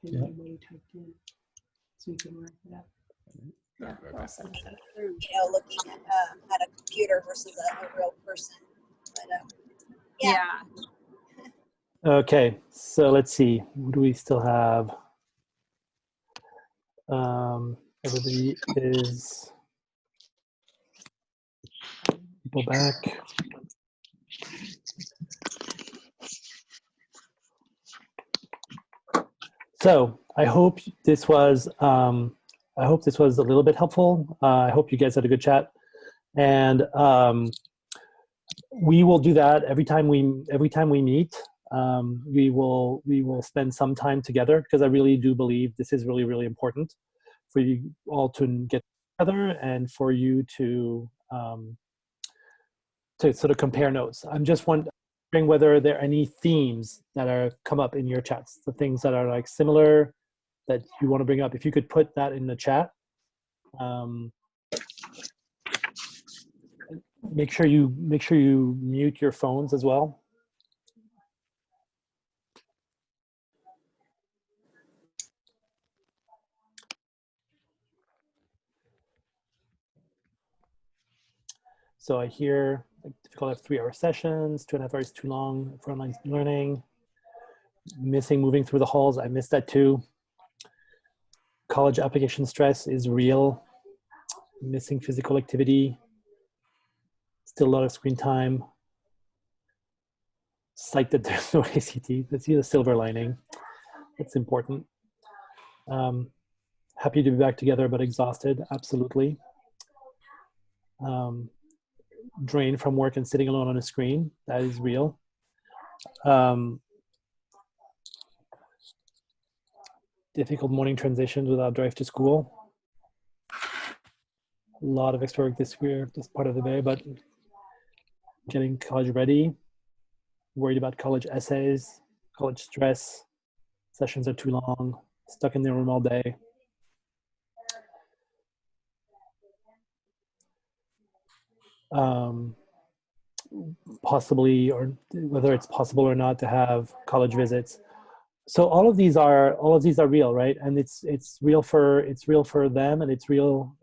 depending Yeah. on what he typed in, so we can wrap it up. Yeah, Okay. well said. Looking at a computer versus a real person. But yeah. Okay, so let's see. What do we still have? Everybody is people back. So I hope this was a little bit helpful. I hope you guys had a good chat, and we will do that every time we meet. We will spend some time together, because I really do believe this is really, really important for you all to get together and for you to sort of compare notes. I'm just wondering whether there are any themes that are come up in your chats, the things that are like similar that you want to bring up. If you could put that in the chat. Make sure you mute your phones as well. So I hear like difficult to have 3-hour sessions, 2.5 hours too long for online learning. Missing moving through the halls, I missed that too. College application stress is real. Missing physical activity. Still a lot of screen time. Psyched that there's no ACT. Let's see the silver lining. That's important. Happy to be back together, but exhausted, absolutely. Drained from work and sitting alone on a screen, that is real. Difficult morning transitions without drive to school. A lot of extra work this part of the day, but getting college ready. Worried about college essays, college stress. Sessions are too long. Stuck in the room all day. Possibly, or whether it's possible or not, to have college visits. So all of these are real, right? And it's real for them, and it's real.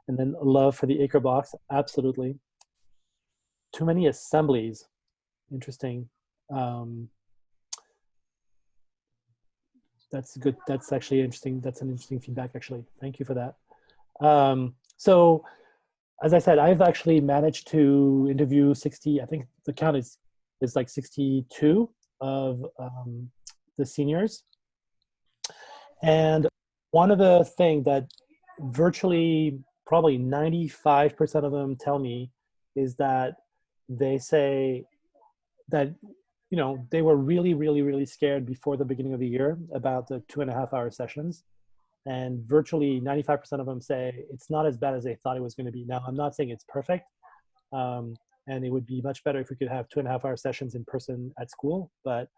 And then love for the acre box, absolutely. Too many assemblies, interesting. That's good. That's actually interesting. That's an interesting feedback, actually. Thank you for that. So as I said, I've actually managed to interview 60, I think the count is like 62 of the seniors. And one of the things that virtually probably 95% of them tell me is that they say that, you know, they were really, really, really scared before the beginning of the year about the 2.5 hour sessions. And virtually 95% of them say it's not as bad as they thought it was going to be. Now, I'm not saying it's perfect. And it would be much better if we could have 2.5 hour sessions in person at school. But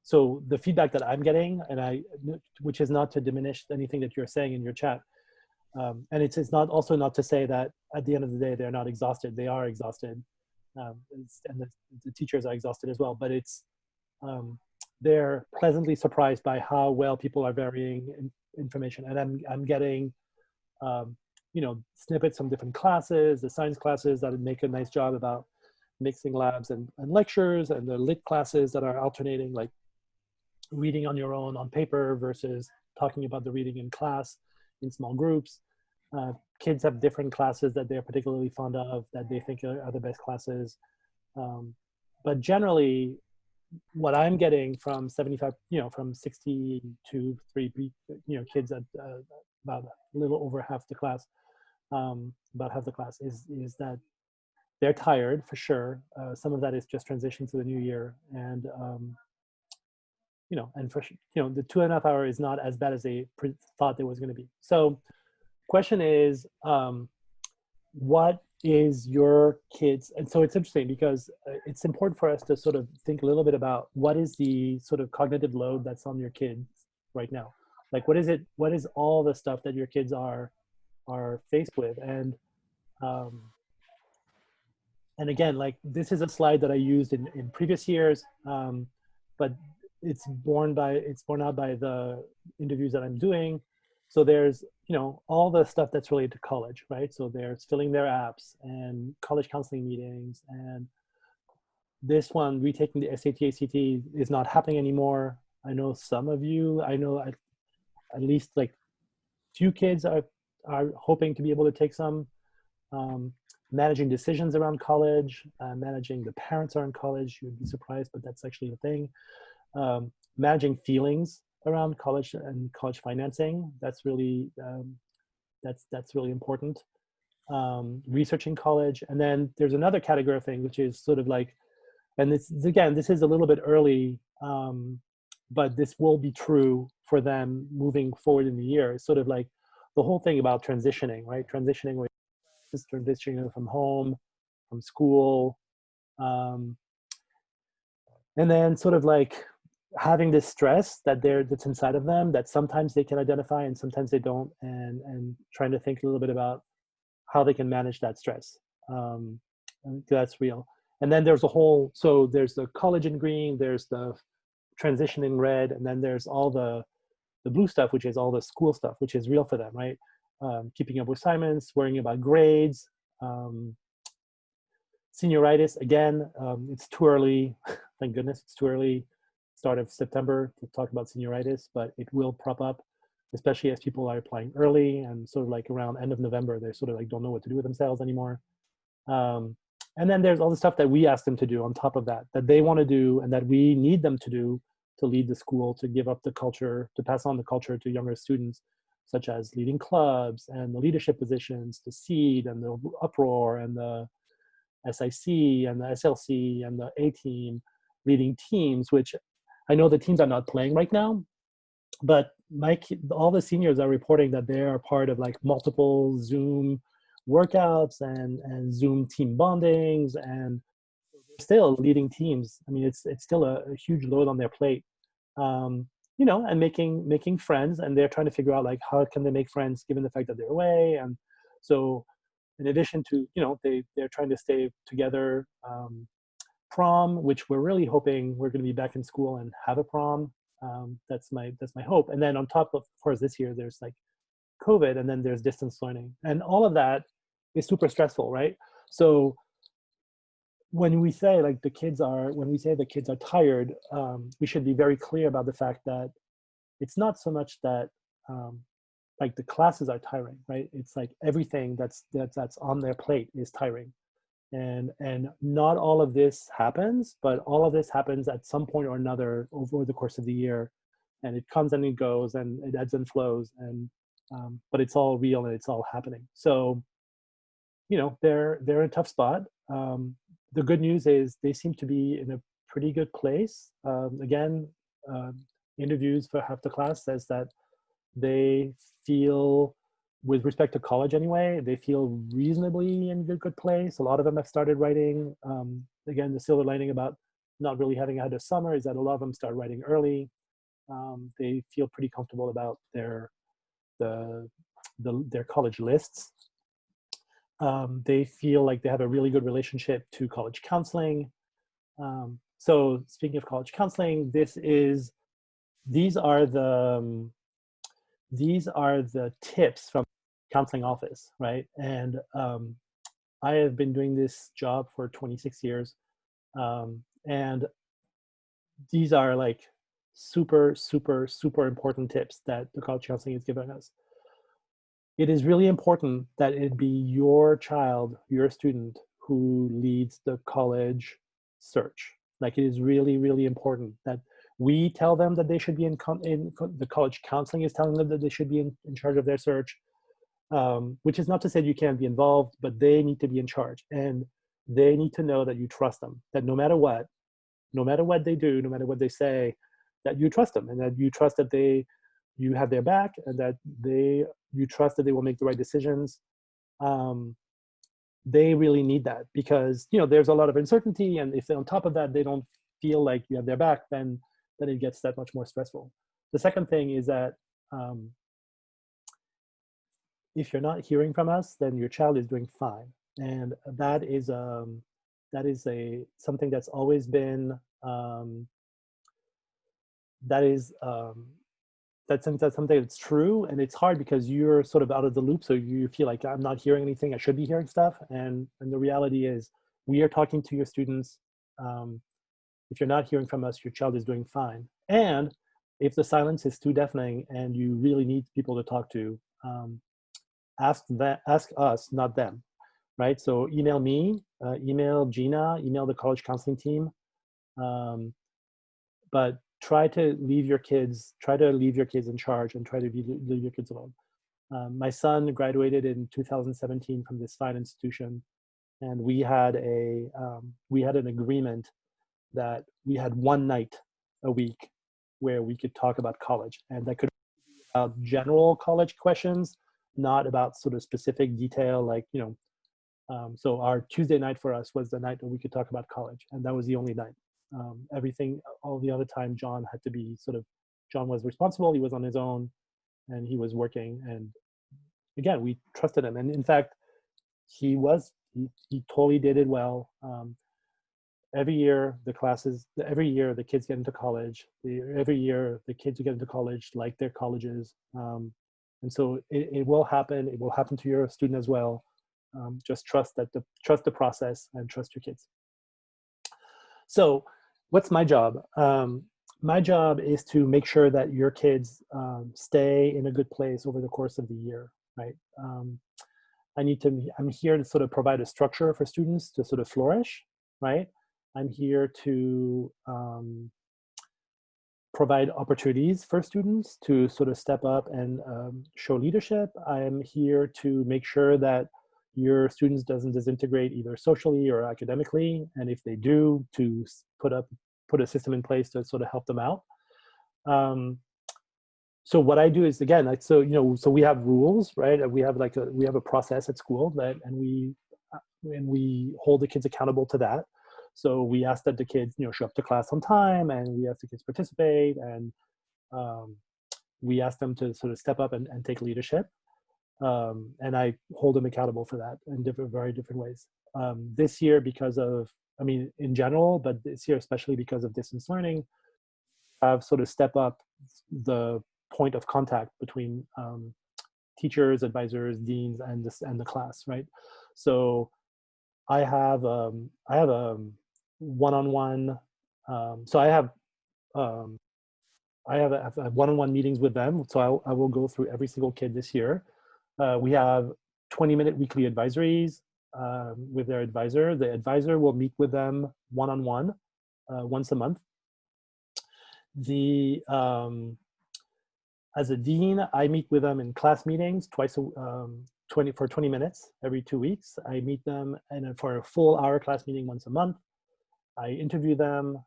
so the feedback that I'm getting, and which is not to diminish anything that you're saying in your chat. And it's not also not to say that at the end of the day, they're not exhausted. They are exhausted. And the teachers are exhausted as well. But it's, they're pleasantly surprised by how well people are varying information. And I'm getting, you know, snippets from different classes, the science classes that make a nice job about mixing labs and lectures, and the lit classes that are alternating, like reading on your own on paper versus talking about the reading in class in small groups. Kids have different classes that they're particularly fond of, that they think are the best classes. But generally, what I'm getting from 75, you know, from 60 to 3, you know, kids at about a little over half the class, about half the class is that they're tired for sure. Some of that is just transition to the new year, and you know, and for you know, the 2.5 hour is not as bad as they thought it was going to be. So, question is, what is your kids? And so it's interesting because it's important for us to sort of think a little bit about what is the sort of cognitive load that's on your kids right now. Like, what is it? What is all the stuff that your kids are faced with? And again, like, this is a slide that I used in previous years, but it's borne out by the interviews that I'm doing. So there's, all the stuff that's related to college, right? So there's filling their apps and college counseling meetings, and this one, retaking the SAT, ACT, is not happening anymore. I know some of you, I know at least like few kids are hoping to be able to take some. Managing decisions around college, managing the parents are in college. You'd be surprised, but that's actually a thing. Managing feelings around college and college financing. That's really that's really important. Researching college, and then there's another category of thing, which is sort of like, and this is a little bit early, but this will be true for them moving forward in the year. It's sort of like the whole thing about transitioning, right? Transitioning from home, from school, um, and then sort of like having this stress that's inside of them that sometimes they can identify and sometimes they don't, and trying to think a little bit about how they can manage that stress. And that's real. And then there's there's the college in green, there's the transition in red, and then there's all the blue stuff, which is all the school stuff, which is real for them, right? Keeping up with assignments, worrying about grades, senioritis. Again, it's too early. Thank goodness it's too early. Start of September to talk about senioritis, but it will prop up, especially as people are applying early, and sort of like around end of November, they sort of like don't know what to do with themselves anymore. And then there's all the stuff that we ask them to do on top of that they want to do and that we need them to do to lead the school, to give up the culture, to pass on the culture to younger students, such as leading clubs and the leadership positions, the SEED and the Uproar and the SIC and the SLC and the A team, leading teams, which I know the teams are not playing right now, but all the seniors are reporting that they are part of like multiple Zoom workouts and Zoom team bondings, and still leading teams. I mean, it's still a huge load on their plate, and making friends, and they're trying to figure out like how can they make friends given the fact that they're away. And so, in addition to they're trying to stay together. Prom, which we're really hoping we're going to be back in school and have a prom. That's my hope. And then on top of course this year there's like COVID, and then there's distance learning, and all of that is super stressful, right? So when we say the kids are tired, we should be very clear about the fact that it's not so much that like the classes are tiring, right? It's like everything that's on their plate is tiring. And not all of this happens, but all of this happens at some point or another over the course of the year, and it comes and it goes and it ebbs and flows, and but it's all real and it's all happening. So they're in a tough spot. The good news is they seem to be in a pretty good place. Again, interviews for half the class says that they feel, with respect to college anyway, they feel reasonably in a good place. A lot of them have started writing. Again, the silver lining about not really having had a summer is that a lot of them start writing early. They feel pretty comfortable about their college lists. They feel like they have a really good relationship to college counseling. So speaking of college counseling, these are the tips from counseling office, right? And I have been doing this job for 26 years. And these are like super, super, super important tips that the college counseling is giving us. It is really important that it be your child, your student, who leads the college search. Like, it is really, really important that we tell them that they should be the college counseling is telling them that they should be in charge of their search, which is not to say you can't be involved, but they need to be in charge. And they need to know that you trust them, that no matter what they do, no matter what they say, that you trust them, and that you trust that you have their back, and that you trust that they will make the right decisions. They really need that, because there's a lot of uncertainty, and if they, on top of that, they don't feel like you have their back, then it gets that much more stressful. The second thing is that if you're not hearing from us, then your child is doing fine, and that is something that's always been that is that's something that's true, and it's hard because you're sort of out of the loop, so you feel like I'm not hearing anything, I should be hearing stuff, and the reality is we are talking to your students. If you're not hearing from us, your child is doing fine. And if the silence is too deafening and you really need people to talk to, ask us, not them, right? So email me, email Gina, email the college counseling team, but try to leave your kids in charge, and try to leave your kids alone. My son graduated in 2017 from this fine institution, and we had an agreement that we had one night a week where we could talk about college, and that could be about general college questions, not about sort of specific detail, like, so our Tuesday night for us was the night that we could talk about college, and that was the only night. All the other time, John was responsible, he was on his own, and he was working, and again, we trusted him, and in fact, he totally did it well. Every year the kids get into college. Every year the kids who get into college like their colleges, and so it will happen. It will happen to your student as well. Just trust the process and trust your kids. So, what's my job? My job is to make sure that your kids stay in a good place over the course of the year, right? I'm here to sort of provide a structure for students to sort of flourish, right? I'm here to provide opportunities for students to sort of step up and show leadership. I'm here to make sure that your students doesn't disintegrate either socially or academically, and if they do, to put a system in place to sort of help them out. So what I do is, again, so we have rules, right? We have a process at school and we hold the kids accountable to that. So we ask that the kids, show up to class on time, and we ask the kids participate, and we ask them to sort of step up and take leadership. And I hold them accountable for that in very different ways. This year, in general, but this year especially because of distance learning, I've sort of stepped up the point of contact between teachers, advisors, deans, and the class, right? So I have a one-on-one. So I have one-on-one meetings with them. So I will go through every single kid this year. We have 20-minute weekly advisories with their advisor. The advisor will meet with them one-on-one once a month. As a dean, I meet with them in class meetings for 20 minutes every 2 weeks. I meet them for a full hour class meeting once a month. I interview them,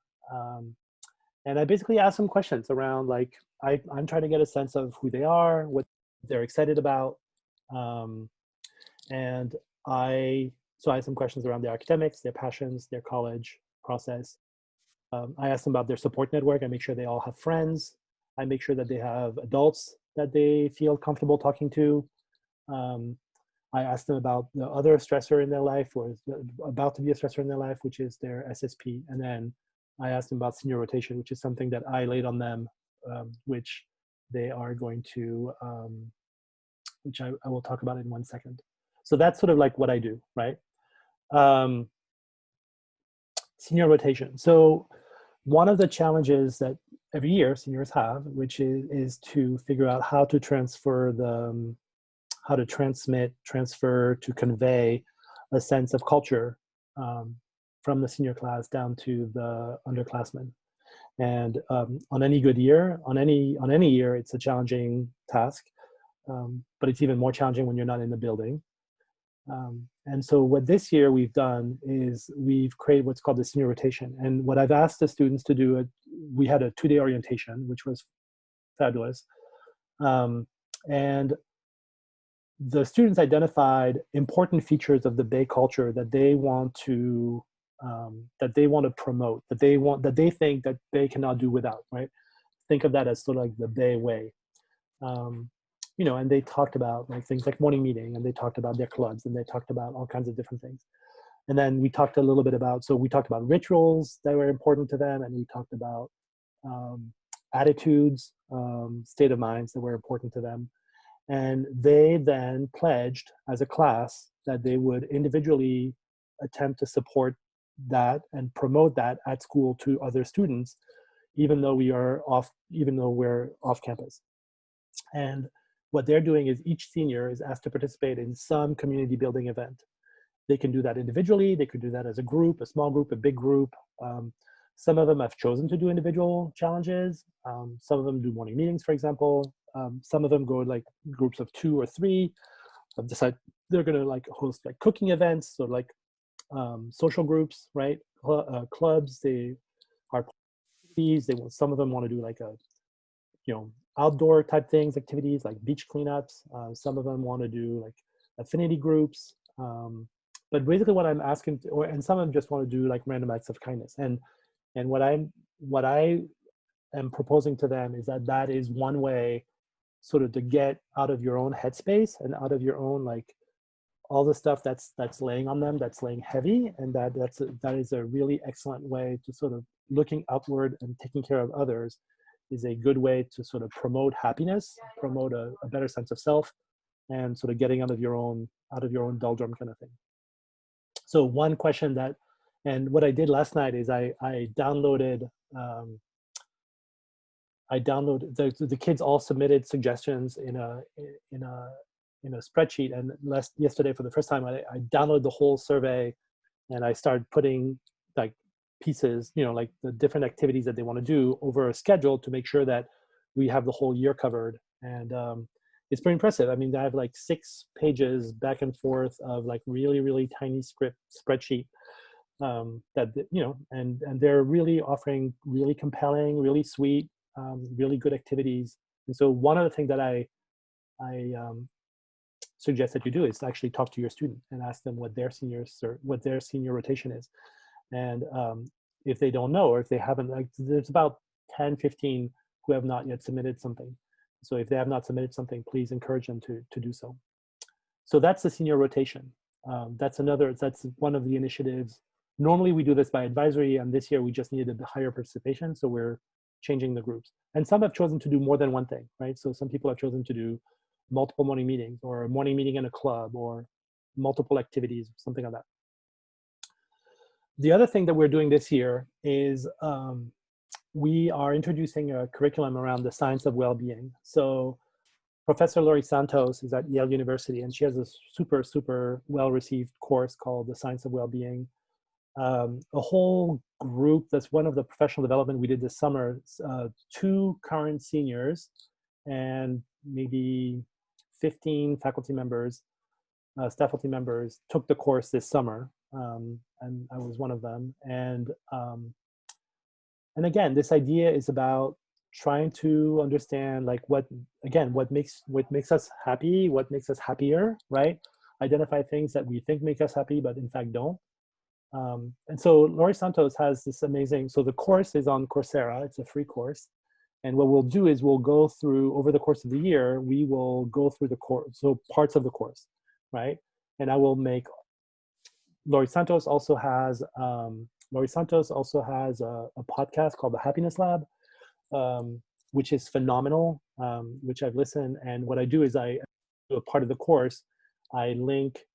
and I basically ask them questions around, like, I'm trying to get a sense of who they are, what they're excited about, and I ask them questions around their academics, their passions, their college process. I ask them about their support network. I make sure they all have friends. I make sure that they have adults that they feel comfortable talking to. I ask them about the other stressor in their life, or is about to be a stressor in their life, which is their SSP. And then I ask them about senior rotation, which is something that I laid on them, which they are going to, which I will talk about in 1 second. So that's sort of like what I do, right? Senior rotation. So one of the challenges that every year seniors have, which is to figure out how to transfer how to transfer, to convey a sense of culture from the senior class down to the underclassmen. And on any good year, on any year, it's a challenging task, but it's even more challenging when you're not in the building. And so what this year we've done is we've created what's called the senior rotation. And what I've asked the students to do, we had a 2-day orientation, which was fabulous. And the students identified important features of the Bay culture that they want to promote, that they think that Bay cannot do without, right? Think of that as sort of like the Bay way. And they talked about things like morning meeting, and they talked about their clubs, and they talked about all kinds of different things. And then we talked a little bit about rituals that were important to them, and we talked about attitudes, state of minds that were important to them. And they then pledged as a class that they would individually attempt to support that and promote that at school to other students, even though we're off campus. And what they're doing is each senior is asked to participate in some community building event. They can do that individually, they could do that as a group, a small group, a big group. Some of them have chosen to do individual challenges. Some of them do morning meetings, for example. Some of them go like groups of 2 or 3, decide they're gonna like host like cooking events, so like social groups, right? Clubs, they are activities. Some of them want to do like a, outdoor type things, activities like beach cleanups. Some of them want to do like affinity groups. But basically what I'm asking, and some of them just want to do like random acts of kindness. And what I am proposing to them is that is one way sort of to get out of your own headspace and out of your own, like, all the stuff that's laying on them, that's laying heavy, and that is a really excellent way to sort of looking upward and taking care of others is a good way to sort of promote happiness, promote a better sense of self, and sort of getting out of your own doldrum kind of thing. So one question and what I did last night is I downloaded the kids all submitted suggestions in a spreadsheet, and yesterday for the first time I downloaded the whole survey, and I started putting like pieces, like the different activities that they want to do over a schedule to make sure that we have the whole year covered. And it's pretty impressive. I mean, I have like 6 pages back and forth of like really, really tiny spreadsheet that, and they're really offering really compelling, really sweet, really good activities. And so one of the things that I suggest that you do is actually talk to your student and ask them what their senior rotation is. And if they don't know, or if they haven't, like, there's about 10, 15 who have not yet submitted something. So if they have not submitted something, please encourage them to do so. So that's the senior rotation. That's one of the initiatives. Normally we do this by advisory, and this year we just needed a higher participation, so we're changing the groups. And some have chosen to do more than one thing, right? So some people have chosen to do multiple morning meetings, or a morning meeting in a club, or multiple activities, something like that. The other thing that we're doing this year is we are introducing a curriculum around the science of well-being. So Professor Laurie Santos is at Yale University, and she has a super, super well-received course called The Science of Well-Being. A whole group, that's one of the professional development we did this summer. 2 current seniors and maybe 15 faculty members, staff faculty members took the course this summer, and I was one of them. And again, this idea is about trying to understand, like, what makes us happy, what makes us happier, right? Identify things that we think make us happy, but in fact don't. And so Laurie Santos has this amazing, so the course is on Coursera, it's a free course. And what we'll do is we'll go through, over the course of the year, we will go through the course, so parts of the course, right? And I will make, Laurie Santos also has a podcast called The Happiness Lab, which is phenomenal, which I've listened. And what I do is I do a part of the course, I link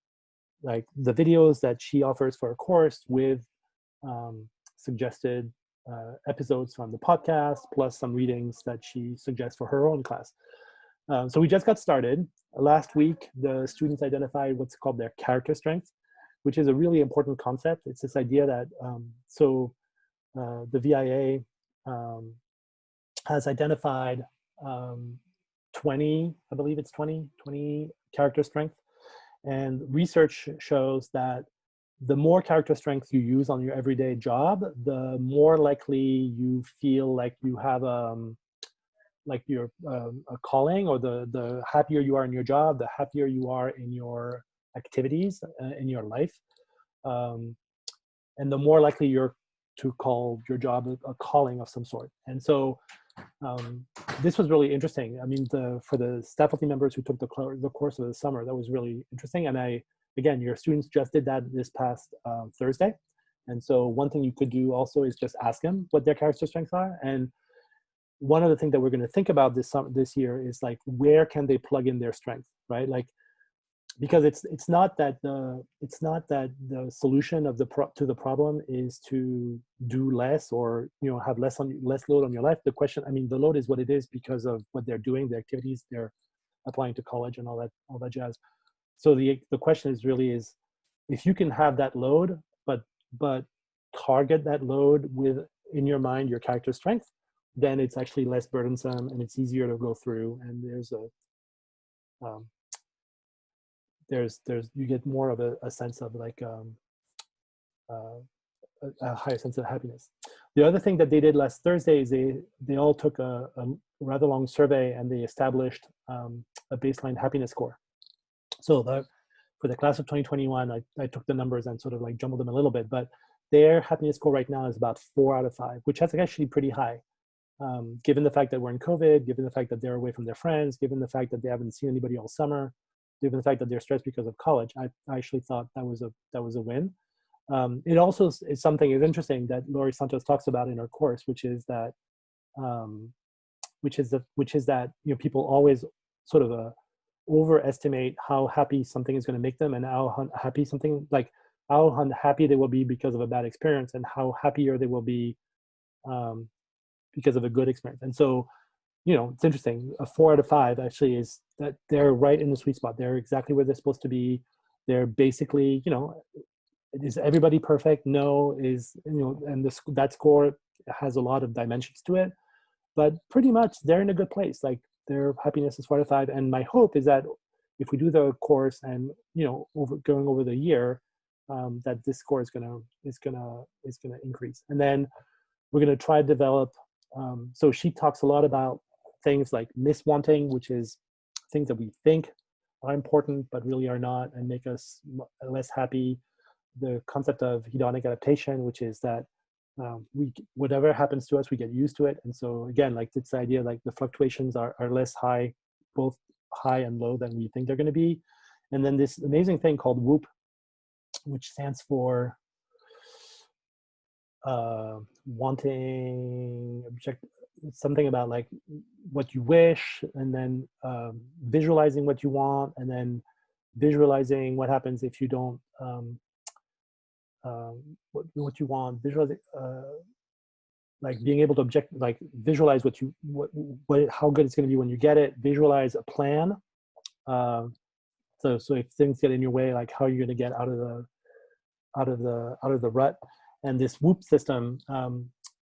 like the videos that she offers for a course with suggested episodes from the podcast, plus some readings that she suggests for her own class. So we just got started. Last week, the students identified what's called their character strengths, which is a really important concept. It's this idea that, the VIA has identified 20, I believe it's 20 character strengths. And research shows that the more character strength you use on your everyday job, the more likely you feel like you have a calling, or the happier you are in your job, the happier you are in your activities in your life, and the more likely you're to call your job a calling of some sort. And so this was really interesting. I mean, for the staff faculty members who took the course of the summer, that was really interesting. And again, your students just did that this past Thursday. And so one thing you could do also is just ask them what their character strengths are. And one of the things that we're going to think about this year is like, where can they plug in their strength, right? Like, because it's not that the solution of to the problem is to do less, or have less load on your life. The question, I mean, the load is what it is because of what they're doing, the activities they're applying to college and all that jazz. So the question is really is, if you can have that load, but target that load with, in your mind, your character strength, then it's actually less burdensome and it's easier to go through. And there's you get more of a sense of like a higher sense of happiness. The other thing that they did last Thursday is they all took a rather long survey, and they established a baseline happiness score. So for the class of 2021, I took the numbers and sort of like jumbled them a little bit, but their happiness score right now is about 4 out of 5, which is actually pretty high. Given the fact that we're in COVID, given the fact that they're away from their friends, given the fact that they haven't seen anybody all summer, given the fact that they're stressed because of college, I actually thought that was a win. It also is something is interesting that Laurie Santos talks about in her course, which is that people always sort of overestimate how happy something is going to make them, and how happy they will be because of a bad experience, and how happier they will be because of a good experience. And so, it's interesting. A 4 out of 5 actually is that they're right in the sweet spot. They're exactly where they're supposed to be. They're basically, is everybody perfect? No. And that score has a lot of dimensions to it, but pretty much they're in a good place. Like, their happiness is 4 out of 5. And my hope is that if we do the course and, going over the year, that this score is gonna increase. And then we're gonna try to develop. So she talks a lot about things like miswanting, which is things that we think are important but really are not, and make us less happy. The concept of hedonic adaptation, which is that whatever happens to us, we get used to it. And so again, like this idea, like the fluctuations are less high, both high and low, than we think they're going to be. And then this amazing thing called WOOP, which stands for wanting object, something about like what you wish, and then visualizing what you want, and then visualizing what happens if you don't what you want, visualizing like being able to visualize how good it's going to be when you get it, visualize a plan. So if things get in your way, like how you're going to get out of the rut. And this WOOP system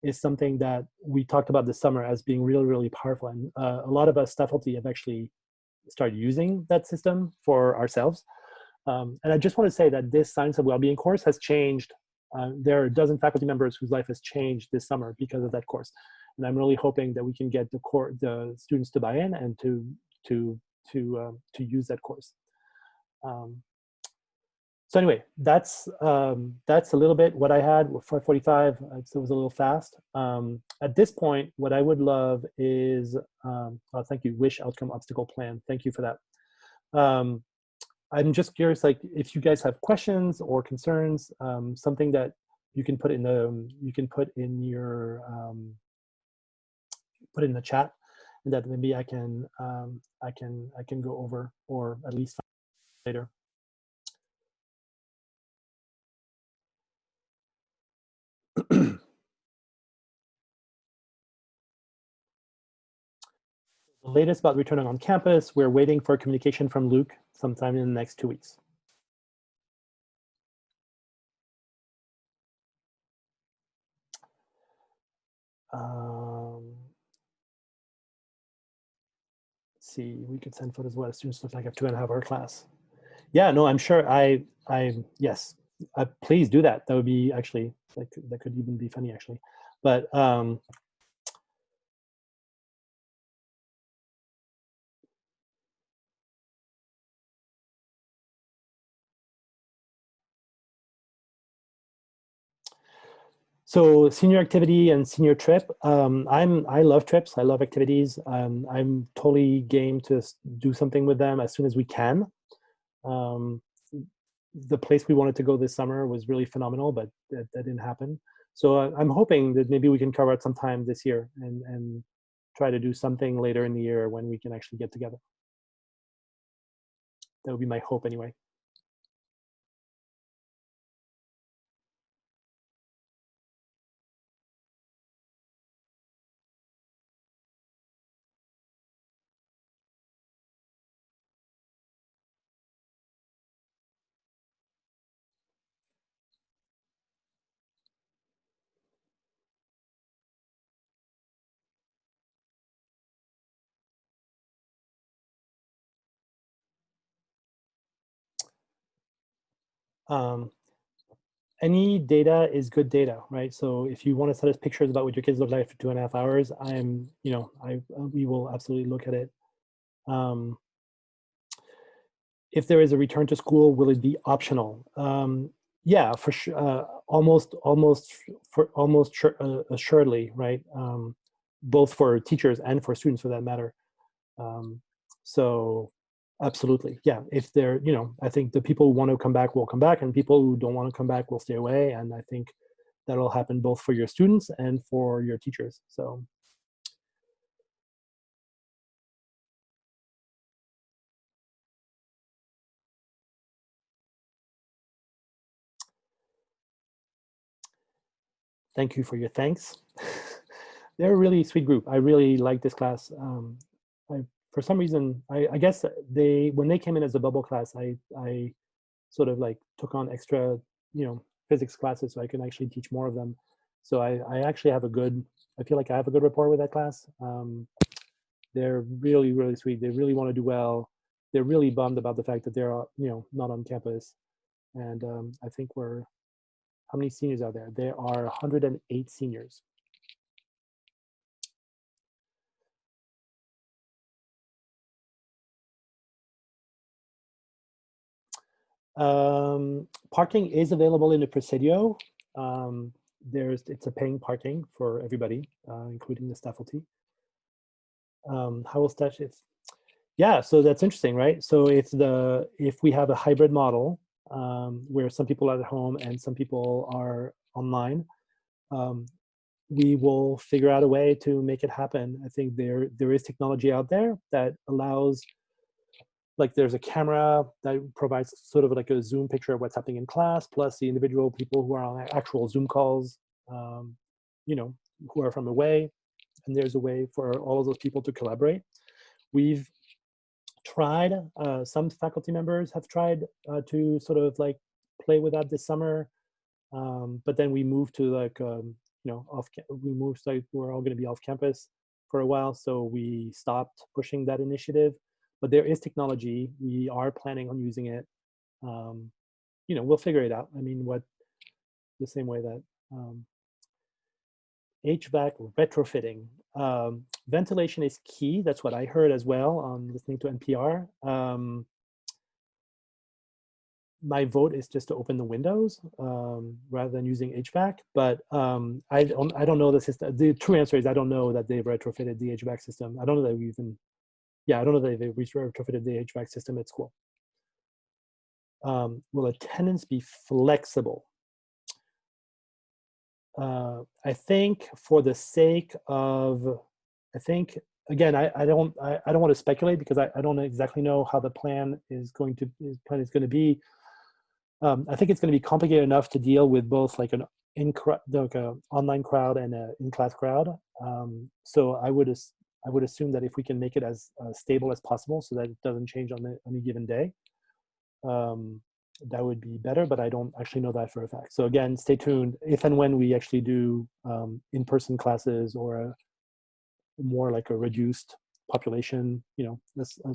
is something that we talked about this summer as being really, really powerful. And a lot of us faculty have actually started using that system for ourselves. And I just want to say that this Science of Wellbeing course has changed. There are a dozen faculty members whose life has changed this summer because of that course. And I'm really hoping that we can get the students to buy in and to use that course. So anyway, that's a little bit what I had with 545. It was a little fast. At this point, what I would love is, thank you, wish outcome obstacle plan. Thank you for that. I'm just curious, like, if you guys have questions or concerns, something that you can put in your put in the chat, and that maybe I can go over, or at least later. The latest about returning on campus, we're waiting for communication from Luke sometime in the next 2 weeks. Let's see, we could send photos of what students look like after 2.5 hour class. Yeah, no, I'm sure. Yes, please do that. That would be actually, that could even be funny actually. But so senior activity and senior trip. I love trips. I love activities. I'm totally game to do something with them as soon as we can. The place we wanted to go this summer was really phenomenal, but that didn't happen. So I'm hoping that maybe we can cover it sometime this year and try to do something later in the year when we can actually get together. That would be my hope anyway. Any data is good data, right? So if you want to send us pictures about what your kids look like for 2.5 hours, we will absolutely look at it. If there is a return to school, will it be optional? Yeah, for sure, almost assuredly, right? Both for teachers and for students, for that matter. So absolutely, yeah. If they're, I think the people who want to come back will come back, and people who don't want to come back will stay away. And I think that'll happen both for your students and for your teachers. So. Thank you for your thanks. They're a really sweet group. I really like this class. For some reason, I guess when they came in as a bubble class, I sort of like took on extra, physics classes so I can actually teach more of them. So I actually have I feel like I have a good rapport with that class. They're really, really sweet. They really want to do well. They're really bummed about the fact that they're, not on campus. And I think how many seniors are there? There are 108 seniors. Parking is available in the Presidio. It's a paying parking for everybody, including the faculty. How will staff it? Yeah, so that's interesting, right? So if we have a hybrid model where some people are at home and some people are online, we will figure out a way to make it happen. I think there is technology out there that allows, like there's a camera that provides sort of like a Zoom picture of what's happening in class, plus the individual people who are on actual Zoom calls, who are from away, and there's a way for all of those people to collaborate. We've tried, some faculty members have tried to sort of like play with that this summer, but then we moved to like, we're all going to be off campus for a while, so we stopped pushing that initiative. But there is technology. We are planning on using it. We'll figure it out. I mean, the same way that HVAC retrofitting. Ventilation is key. That's what I heard as well on listening to NPR. My vote is just to open the windows rather than using HVAC. But I don't know the system. The true answer is I don't know that they've retrofitted the HVAC system. I don't know that we even. Yeah, I don't know that they've retrofitted the HVAC system at school. Will attendance be flexible? I think for the sake of, again, I don't want to speculate because I don't exactly know how the plan is going to be. I think it's going to be complicated enough to deal with both like an online crowd and an in-class crowd. So I would assume that if we can make it as stable as possible so that it doesn't change on any given day, that would be better, but I don't actually know that for a fact. So again, stay tuned. If and when we actually do in-person classes or a more like a reduced population, a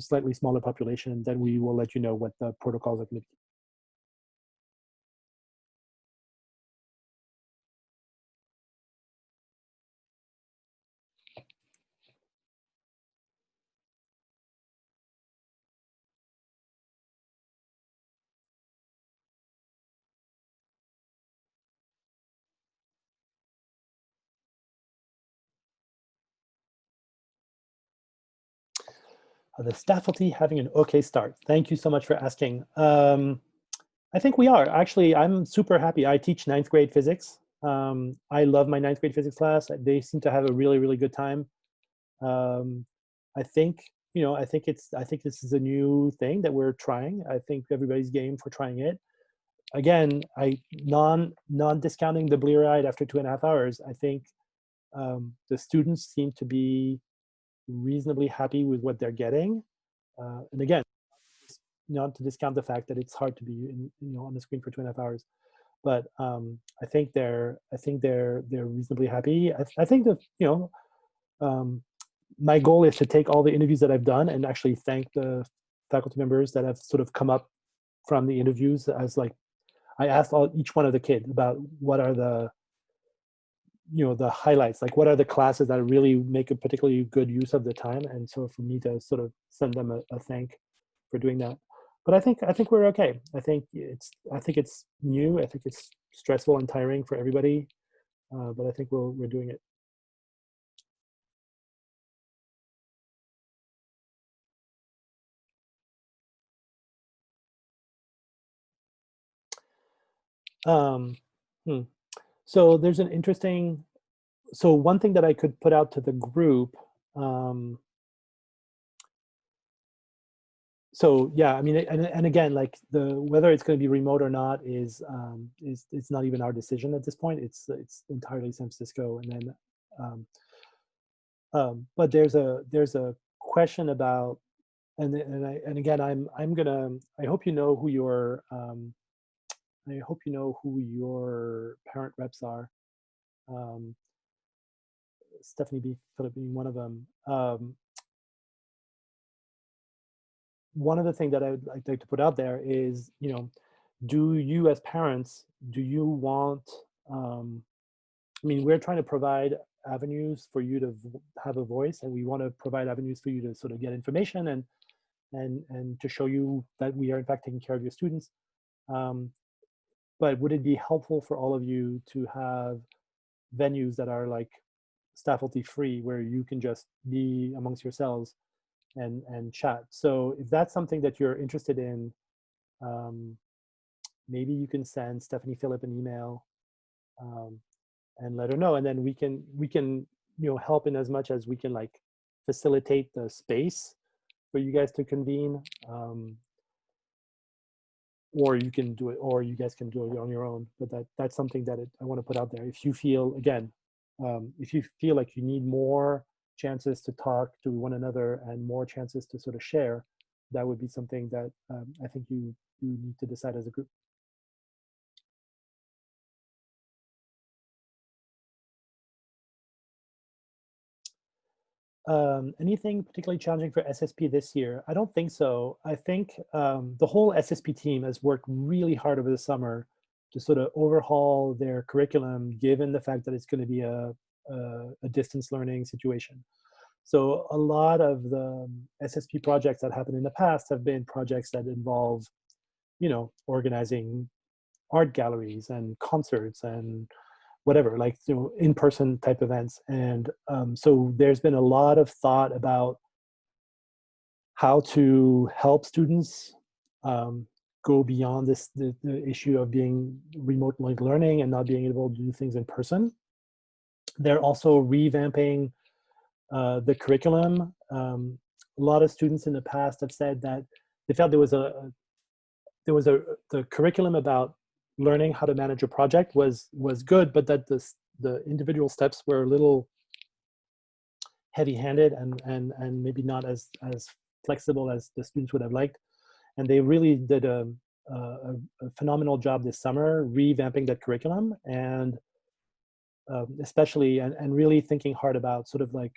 slightly smaller population, then we will let you know what the protocols are going to be. The faculty having an okay start. Thank you so much for asking. I think we are. Actually, I'm super happy. I teach 9th grade physics. I love my 9th grade physics class. They seem to have a really, really good time. I think, I think this is a new thing that we're trying. I think everybody's game for trying it. Again, non discounting the bleary-eyed after 2.5 hours. I think the students seem to be reasonably happy with what they're getting. And again, not to discount the fact that it's hard to be on the screen for 2.5 hours. But I think they're reasonably happy. I think that my goal is to take all the interviews that I've done and actually thank the faculty members that have sort of come up from the interviews. As like, I asked each one of the kids about what are the the highlights, like what are the classes that really make a particularly good use of the time, and so for me to sort of send them a thank for doing that. But I think we're okay. I think it's new. I think it's stressful and tiring for everybody, but I think we're doing it. Um, hmm. So there's an interesting. So one thing that I could put out to the group. So yeah, I mean, and again, like whether it's going to be remote or not is it's not even our decision at this point. It's entirely San Francisco, and then but there's a question about, and again, I'm gonna, I hope you know who your parent reps are. Stephanie B. Phillip being one of them. One of the things that I would like to put out there is, do you as parents, do you want, I mean, we're trying to provide avenues for you to have a voice, and we want to provide avenues for you to sort of get information and to show you that we are in fact taking care of your students. But would it be helpful for all of you to have venues that are like faculty free, where you can just be amongst yourselves and chat? So if that's something that you're interested in, maybe you can send Stephanie Phillip an email and let her know, and then we can help in as much as we can, like facilitate the space for you guys to convene, or you can do it, or you guys can do it on your own. But that's something that I want to put out there. If you feel, again, if you feel like you need more chances to talk to one another and more chances to sort of share, that would be something that I think you need to decide as a group. Anything particularly challenging for SSP this year? I don't think so. I think the whole SSP team has worked really hard over the summer to sort of overhaul their curriculum, given the fact that it's going to be a distance learning situation. So a lot of the SSP projects that happened in the past have been projects that involve, organizing art galleries and concerts and whatever, like in-person type events. And so there's been a lot of thought about how to help students go beyond the issue of being remote like learning and not being able to do things in person. They're also revamping the curriculum. A lot of students in the past have said that they felt there was the curriculum about learning how to manage a project was good, but that the individual steps were a little heavy-handed and maybe not as flexible as the students would have liked. And they really did a phenomenal job this summer revamping that curriculum, and especially and really thinking hard about sort of like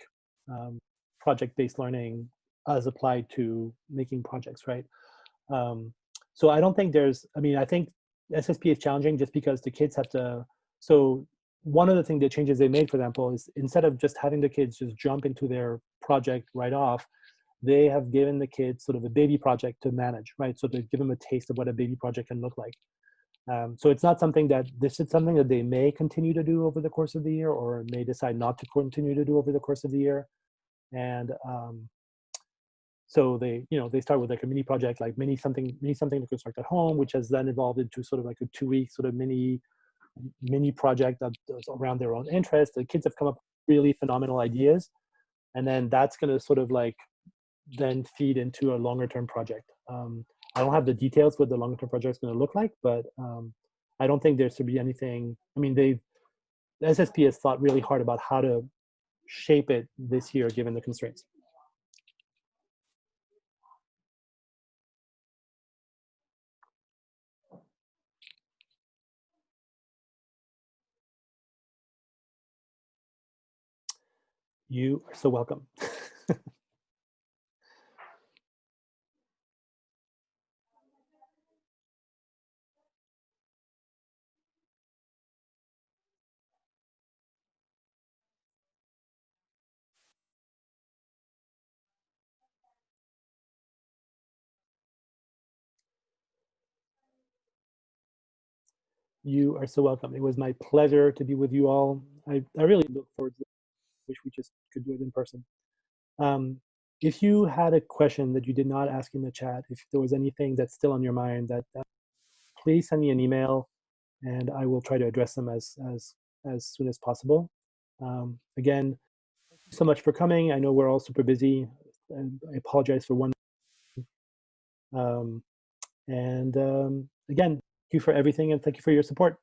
project-based learning as applied to making projects, right? So I don't think there's, I mean, I think SSP is challenging just because the kids have to, so one of the changes they made, for example, is instead of just having the kids just jump into their project right off, they have given the kids sort of a baby project to manage, right? So they give them a taste of what a baby project can look like. So it's not something that, this is something that they may continue to do over the course of the year, or may decide not to continue to do over the course of the year. And so they, they start with like a mini project, like mini something to construct at home, which has then evolved into sort of like a 2-week sort of mini project that's around their own interest. The kids have come up with really phenomenal ideas. and then that's going to sort of like then feed into a longer term project. I don't have the details what the longer term project is going to look like, but I don't think there should be anything. I mean, the SSP has thought really hard about how to shape it this year given the constraints. You are so welcome. You are so welcome. It was my pleasure to be with you all. I really look forward to it. Wish we just could do it in person. If you had a question that you did not ask in the chat, if there was anything that's still on your mind, please send me an email, and I will try to address them as soon as possible. Again, thank you so much for coming. I know we're all super busy, and I apologize for one. Again, thank you for everything, and thank you for your support.